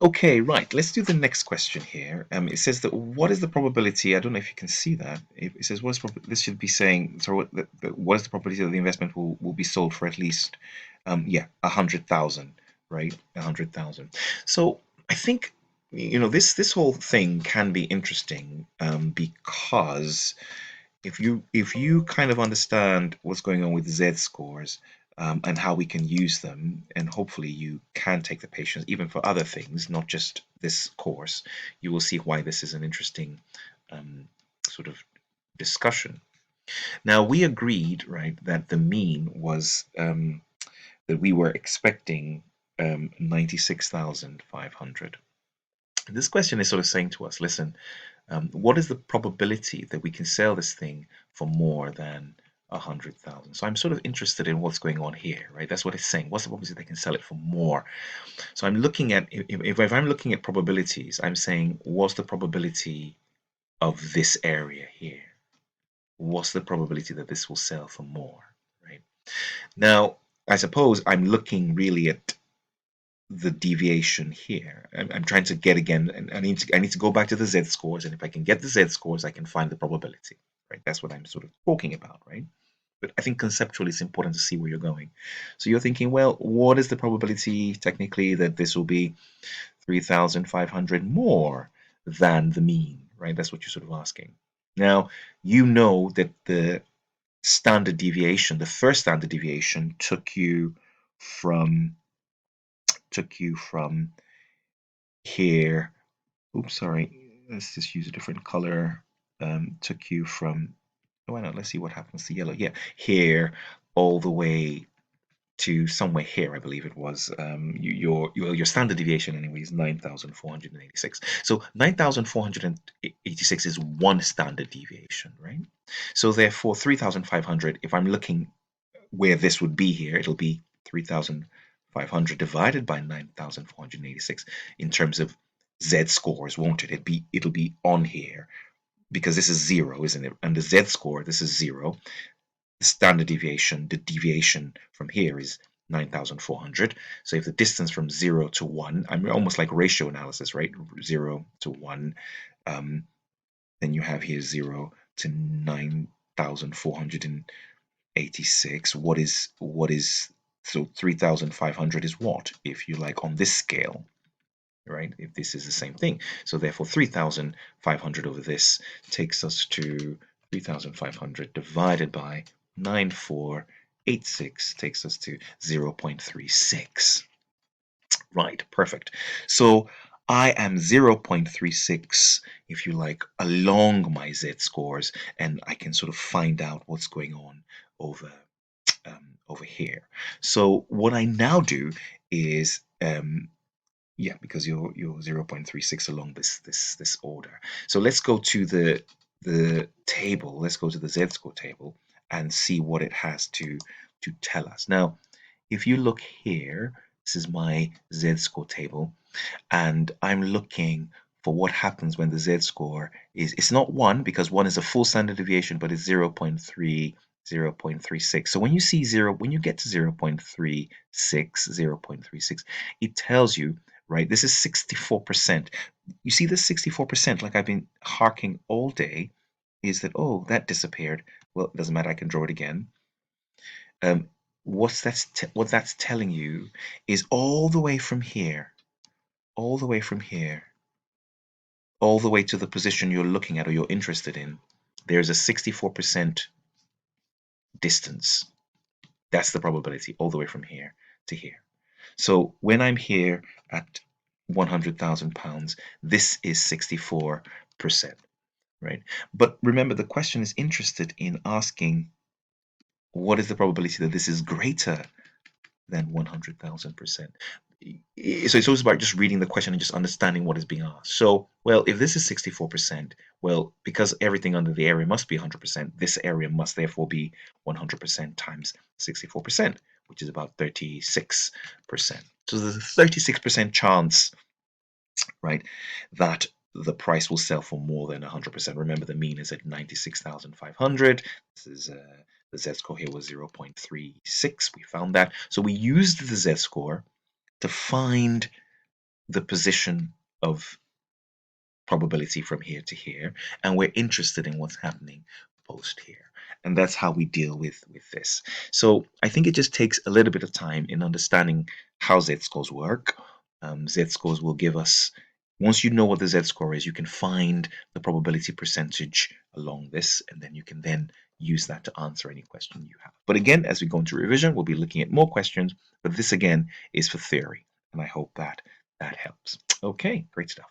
Okay, right. Let's do the next question here. It says that what is the probability? I don't know if you can see that. It says what is this should be saying. So what is the probability that the investment will be sold for at least, yeah, 100,000, right? 100,000. So I think this whole thing can be interesting because if you kind of understand what's going on with Z scores and how we can use them, and hopefully you can take the patients even for other things, not just this course, you will see why this is an interesting sort of discussion. Now we agreed, right, that the mean was that we were expecting 96,500. This question is sort of saying to us, listen, what is the probability that we can sell this thing for more than 100,000? So I'm sort of interested in what's going on here, right? That's what it's saying. What's the probability they can sell it for more? So I'm looking at if I'm looking at probabilities, I'm saying what's the probability of this area here? What's the probability that this will sell for more, right? Now, I suppose I'm looking really at the deviation here. I'm trying to get again, and I need to go back to the Z scores, and if I can get the Z scores, I can find the probability, right? That's what I'm sort of talking about, right? But I think conceptually it's important to see where you're going. So you're thinking, well, what is the probability technically that this will be 3,500 more than the mean, right? That's what you're sort of asking. Now, you know that the standard deviation, the first standard deviation, took you from here. Oops, sorry. Let's just use a different color. Took you from, why not? Let's see what happens to yellow. Yeah, here all the way to somewhere here, I believe it was. Your standard deviation anyway is 9,486. So 9,486 is one standard deviation, right? So therefore 3,500, if I'm looking where this would be here, it'll be 3,500 divided by 9,486 in terms of Z scores, won't it? It'll be on here because this is 0, isn't it? And the Z score, this is 0. The standard deviation, the deviation from here is 9,400. So if the distance from 0 to 1, I'm almost like ratio analysis, right? 0 to 1, then you have here 0 to 9,486. What is so 3,500 is what, if you like, on this scale, right? If this is the same thing. So therefore 3,500 over this takes us to 3,500 divided by 9,486 takes us to 0.36. Right, perfect. So I am 0.36, if you like, along my Z scores, and I can sort of find out what's going on over over here. So what I now do is yeah, because you're 0.36 along this order. So let's go to the table. Let's go to the Z-score table and see what it has to tell us. Now, if you look here, this is my Z-score table, and I'm looking for what happens when the Z-score is, it's not 1 because 1 is a full standard deviation, but it's 0.3, 0.36. So when you see 0, when you get to 0.36, 0.36, it tells you, right, this is 64%. You see this 64%, like I've been harking all day, is that, oh, that disappeared. Well, it doesn't matter, I can draw it again. Um, what that's telling you is all the way from here, all the way from here, all the way to the position you're looking at or you're interested in, there's a 64% distance. That's the probability all the way from here to here. So when I'm here at £100,000, this is 64%, right? But remember, the question is interested in asking what is the probability that this is greater than 100,000%. So it's always about just reading the question and just understanding what is being asked. So, well, if this is 64%, well, because everything under the area must be 100%, this area must therefore be 100% times 64%, which is about 36%. So there's a 36% chance, right, that the price will sell for more than 100%. Remember, the mean is at 96,500. This is the z-score here was 0.36. We found that. So we used the z-score to find the position of probability from here to here, and we're interested in what's happening post here. And that's how we deal with this. So I think it just takes a little bit of time in understanding how z-scores work. Z-scores will give us, once you know what the z-score is, you can find the probability percentage along this, and then you can then use that to answer any question you have. But again, as we go into revision, we'll be looking at more questions, but this again is for theory, and I hope that that helps. Okay, great stuff.